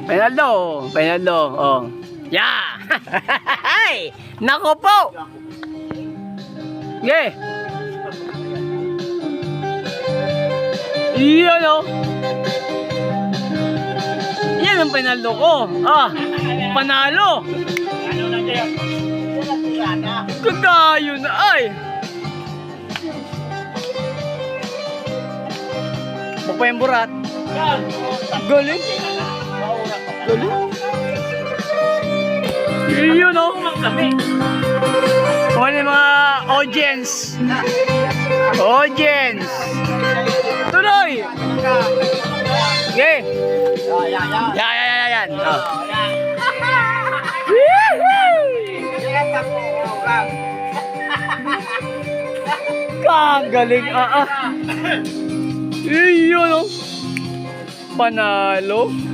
Penaldo. Penaldo. Oh. Yeah. Ay! Nako po. Yeah. Iyan o. Yan ang penaldo ko. Ah. Panalo. Ano na kayo? Kagayo na ay. Pagpayamburat. Galing. Galing. Iyon o. Kung ano yung mga audience. Audience. Tuloy. Okay. Yan. Oh. Kagaling. Iyon o. Panalo.